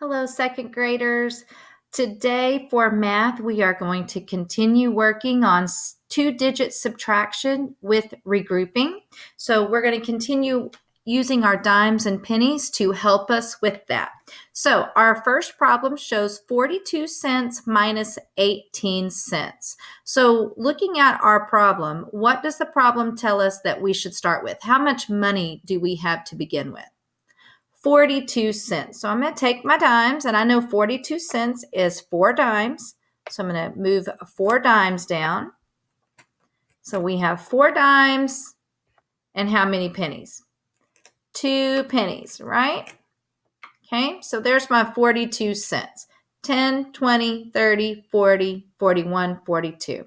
Hello, second graders. Today for math, we are going to continue working on two-digit subtraction with regrouping. So we're going to continue using our dimes and pennies to help us with that. So our first problem shows 42 cents minus 18 cents. So looking at our problem, what does the problem tell us that we should start with? How much money do we have to begin with? 42 cents. So I'm going to take my dimes, and I know 42 cents is 4 dimes. So I'm going to move 4 dimes down. So we have 4 dimes and how many pennies? 2 pennies, right? Okay, so there's my 42 cents. 10, 20, 30, 40, 41, 42.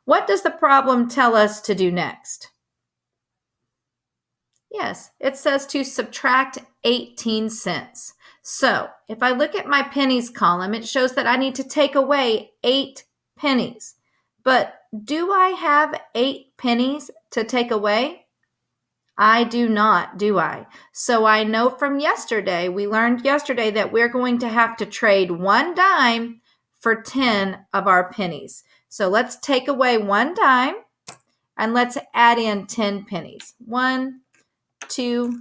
What does the problem tell us to do next? Yes, it says to subtract 18 cents. So if I look at my pennies column, it shows that I need to take away 8 pennies. But do I have 8 pennies to take away? I do not, do I? So I know from yesterday, we learned yesterday that we're going to have to trade 1 dime for 10 of our pennies. So let's take away 1 dime and let's add in 10 pennies. 1, 2,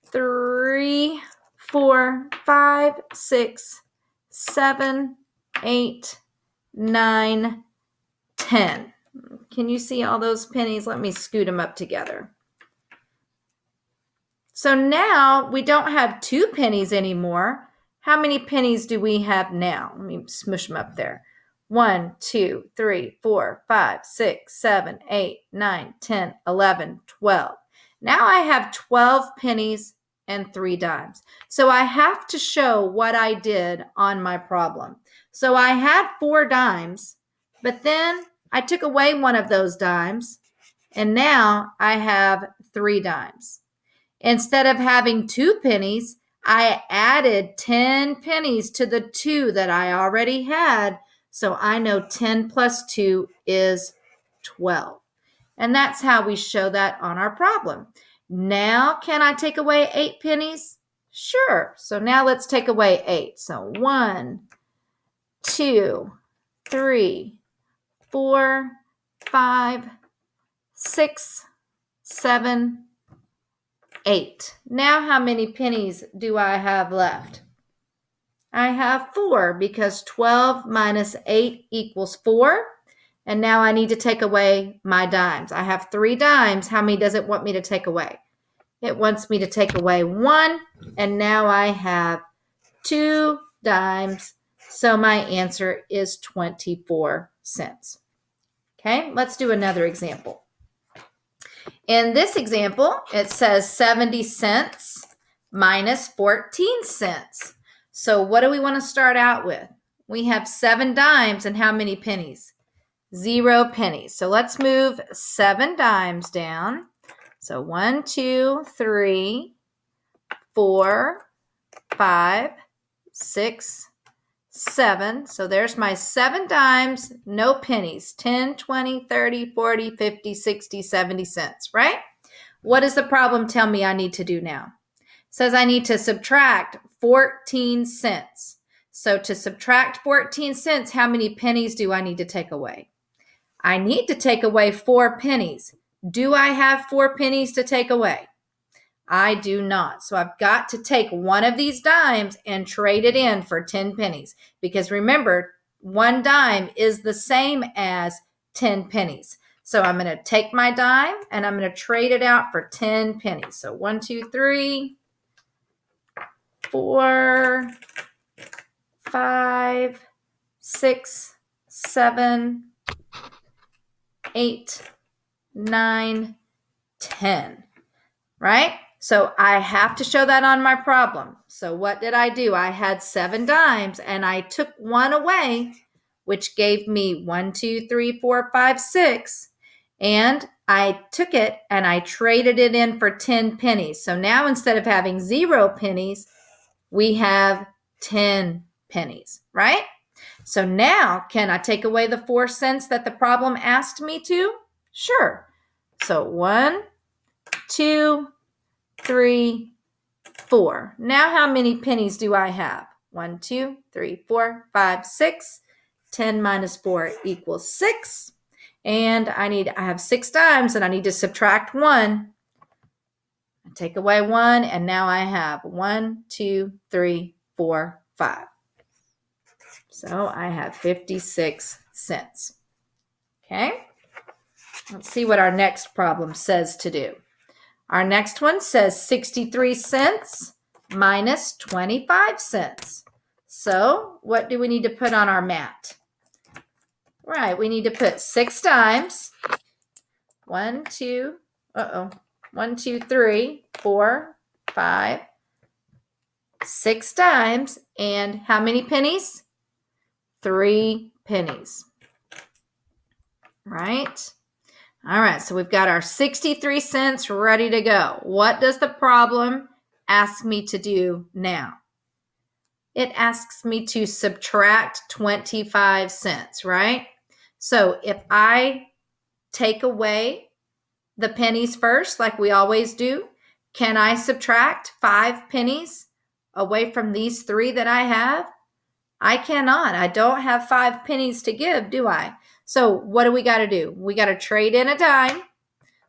3, 4, 5, 6, 7, 8, 9, 10. Can you see all those pennies? Let me scoot them up together. So now we don't have 2 pennies anymore. How many pennies do we have now? Let me smush them up there. 1, 2, 3, 4, 5, 6, 7, 8, 9, 10, 11, 12. Now I have 12 pennies and 3 dimes. So I have to show what I did on my problem. So I had 4 dimes, but then I took away one of those dimes, and now I have 3 dimes. Instead of having 2 pennies, I added 10 pennies to the 2 that I already had. So I know 10 plus 2 is 12. And that's how we show that on our problem. Now, can I take away 8 pennies? Sure. So now let's take away 8. So 1, 2, 3, 4, 5, 6, 7, 8. Now how many pennies do I have left? I have 4 because 12 minus 8 equals 4. And now I need to take away my dimes. I have 3 dimes. How many does it want me to take away? It wants me to take away 1. And now I have 2 dimes. So my answer is 24 cents. Okay, let's do another example. In this example, it says 70 cents minus 14 cents. So what do we want to start out with? We have 7 dimes and how many pennies? 0 pennies. So let's move 7 dimes down. So 1, 2, 3, 4, 5, 6, 7. So there's my 7 dimes, no pennies. 10, 20, 30, 40, 50, 60, 70 cents, right? What does the problem tell me I need to do now? It says I need to subtract 14 cents. So to subtract 14 cents, how many pennies do I need to take away? I need to take away 4 pennies. Do I have 4 pennies to take away? I do not. So I've got to take one of these dimes and trade it in for 10 pennies. Because remember, 1 dime is the same as 10 pennies. So I'm going to take my dime and I'm going to trade it out for 10 pennies. So 1, 2, 3, 4, 5, 6, 7, 8, 9, 10, right? So I have to show that on my problem. So what did I do? I had 7 dimes and I took 1 away, which gave me 1, 2, 3, 4, 5, 6. And I took it and I traded it in for 10 pennies. So now instead of having 0 pennies, we have 10 pennies, right? So now, can I take away the 4 cents that the problem asked me to? Sure. So 1, 2, 3, 4. Now how many pennies do I have? 1, 2, 3, 4, 5, 6. 10 minus 4 equals 6. And I have 6 dimes, and I need to subtract 1. I take away 1, and now I have 1, 2, 3, 4, 5. So I have 56 cents. Okay? Let's see what our next problem says to do. Our next one says 63 cents minus 25 cents. So what do we need to put on our mat? Right, we need to put 6 dimes. 1, 2, 3, 4, 5, 6 dimes. And how many pennies? 3 pennies. Right? All right, so we've got our 63 cents ready to go. What does the problem ask me to do now? It asks me to subtract 25 cents, right? So if I take away the pennies first, like we always do, can I subtract 5 pennies away from these 3 that I have? I cannot. I don't have 5 pennies to give, do I? So what do we got to do? We got to trade in a dime.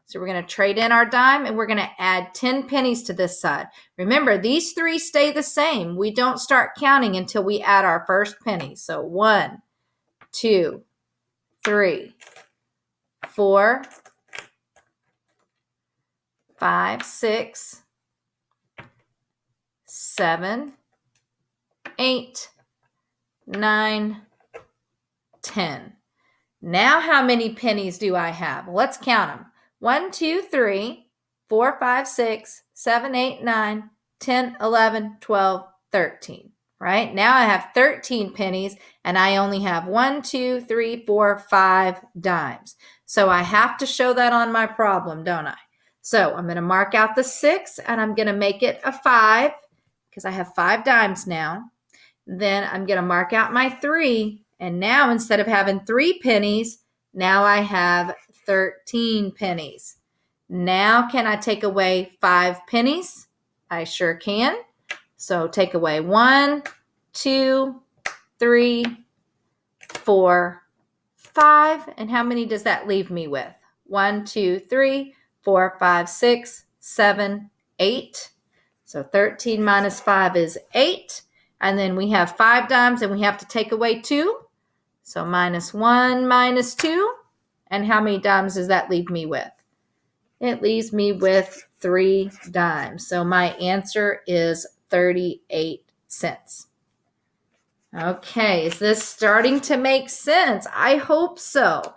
So we're going to trade in our dime, and we're going to add 10 pennies to this side. Remember, these 3 stay the same. We don't start counting until we add our first penny. So 1, 2, 3, 4, 5, 6, 7, 8, 9, 10. Now how many pennies do I have? Let's count them. 1, 2, 3, 4, 5, 6, 7, 8, 9, 10, 11, 12, 13. Right? Now I have 13 pennies, and I only have 1, 2, 3, 4, 5 dimes. So I have to show that on my problem, don't I? So I'm going to mark out the 6, and I'm going to make it a 5 because I have 5 dimes now. Then I'm going to mark out my 3, and now instead of having 3 pennies, now I have 13 pennies. Now can I take away 5 pennies? I sure can. So take away 1, 2, 3, 4, 5. And how many does that leave me with? 1, 2, 3, 4, 5, 6, 7, 8. So 13 minus 5 is 8. And then we have 5 dimes, and we have to take away 2. So minus 1 minus 2. And how many dimes does that leave me with? It leaves me with 3 dimes. So my answer is 38 cents. Okay, is this starting to make sense? I hope so.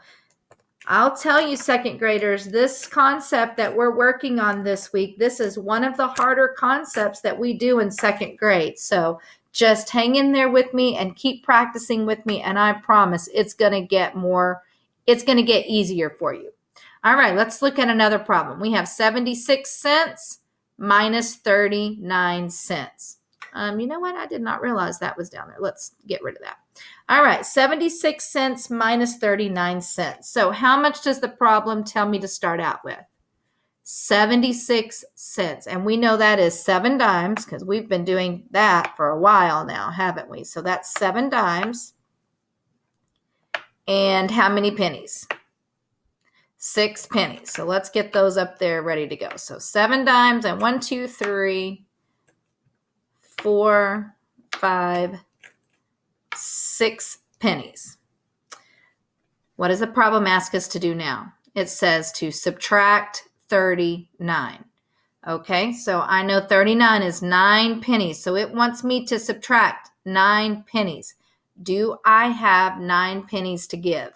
I'll tell you, second graders, this concept that we're working on this week, this is one of the harder concepts that we do in second grade. So just hang in there with me and keep practicing with me, and I promise it's going to get easier for you. All right, let's look at another problem. We have 76 cents minus 39 cents. You know what? I did not realize that was down there. Let's get rid of that. All right, 76 cents minus 39 cents. So how much does the problem tell me to start out with? 76 cents. And we know that is 7 dimes because we've been doing that for a while now, haven't we? So that's 7 dimes. And how many pennies? 6 pennies. So let's get those up there ready to go. So 7 dimes and 1, 2, 3, 4, 5, 6 pennies. What does the problem ask us to do now? It says to subtract 39. Okay, so I know 39 is 9 pennies. So it wants me to subtract 9 pennies. Do I have 9 pennies to give?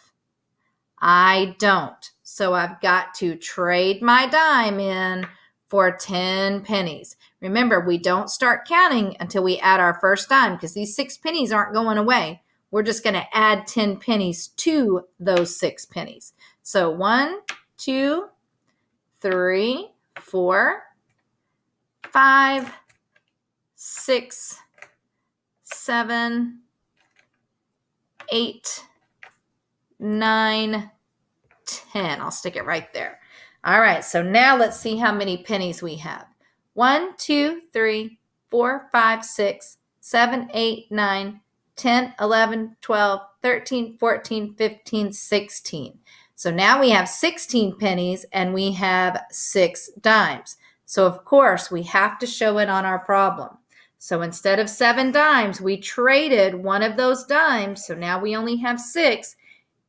I don't. So I've got to trade my dime in for 10 pennies. Remember, we don't start counting until we add our first dime because these 6 pennies aren't going away. We're just going to add 10 pennies to those 6 pennies. So 1, 2, 3, 4, 5, 6, 7, 8, 9, 10. I'll stick it right there. All right, so now let's see how many pennies we have. 1, 2, 3, 4, 5, 6, 7, 8, 9, 10, 11, 12, 13, 14, 15, 16. So now we have 16 pennies and we have 6 dimes. So of course we have to show it on our problem. So instead of 7 dimes, we traded one of those dimes. So now we only have 6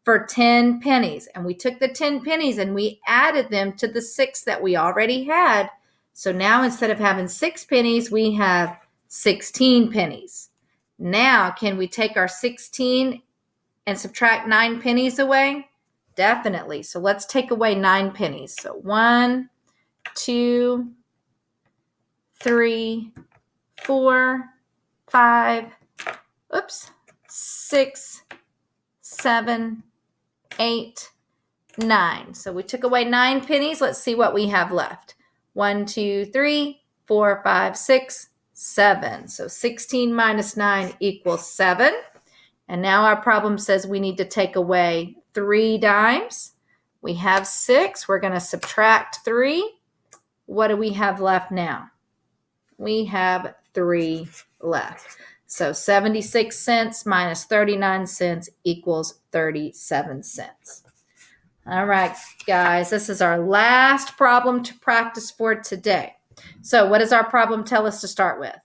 for 10 pennies. And we took the 10 pennies and we added them to the 6 that we already had. So now instead of having 6 pennies, we have 16 pennies. Now, can we take our 16 and subtract 9 pennies away? Definitely. So let's take away 9 pennies. So 1, 2, 3, 4, 5, 6, 7, 8, 9. So we took away 9 pennies. Let's see what we have left. 1, 2, 3, 4, 5, 6, 7. So 16 minus 9 equals 7. And now our problem says we need to take away 3 dimes. We have 6. We're going to subtract 3. What do we have left now? We have 3 left. So 76 cents minus 39 cents equals 37 cents. All right, guys, this is our last problem to practice for today. So what does our problem tell us to start with?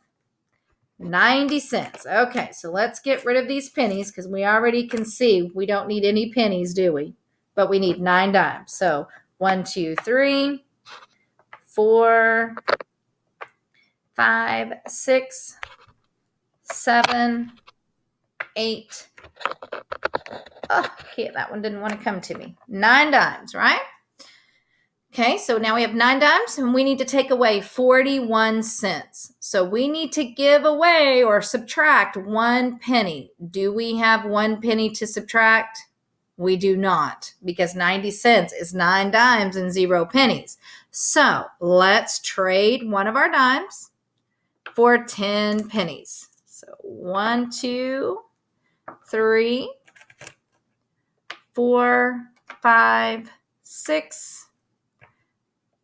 90 cents. Okay, so let's get rid of these pennies because we already can see we don't need any pennies, do we? But we need 9 dimes. So 1, 2, 3, 4, 5, 6, 7, 8. Oh, okay, that one didn't want to come to me. 9 dimes, right? Okay, so now we have 9 dimes and we need to take away 41 cents. So we need to give away or subtract 1 penny. Do we have 1 penny to subtract? We do not, because 90 cents is 9 dimes and 0 pennies. So let's trade one of our dimes for 10 pennies. So 1, 2, 3, 4, 5, 6,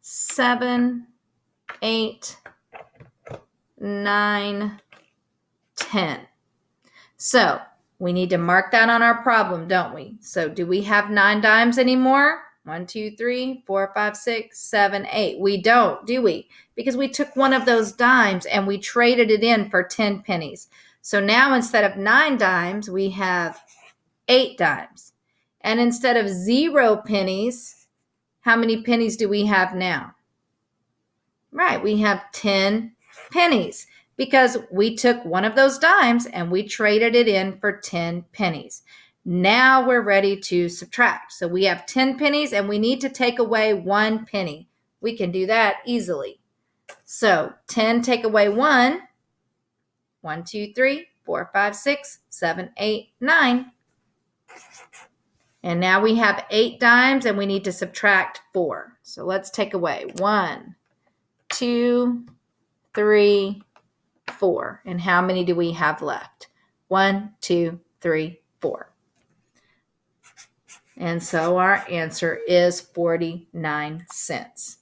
7, 8, 9, 10. So we need to mark that on our problem, don't we? So do we have 9 dimes anymore? 1, 2, 3, 4, 5, 6, 7, 8. We don't, do we? Because we took one of those dimes and we traded it in for 10 pennies. So now instead of 9 dimes, we have 8 dimes. And instead of 0 pennies, how many pennies do we have now? Right, we have 10 pennies because we took one of those dimes and we traded it in for 10 pennies. Now we're ready to subtract. So we have 10 pennies and we need to take away 1 penny. We can do that easily. So 10 take away 1. 1, 2, 3, 4, 5, 6, 7, 8, 9. And now we have 8 dimes and we need to subtract 4. So let's take away 1, 2, 3, 4. And how many do we have left? 1, 2, 3, 4. And so our answer is 49 cents.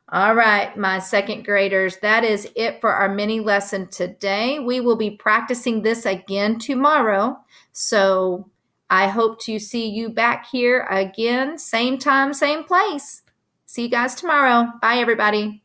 All right, my second graders, that is it for our mini lesson today. We will be practicing this again tomorrow. So I hope to see you back here again, same time, same place. See you guys tomorrow. Bye, everybody.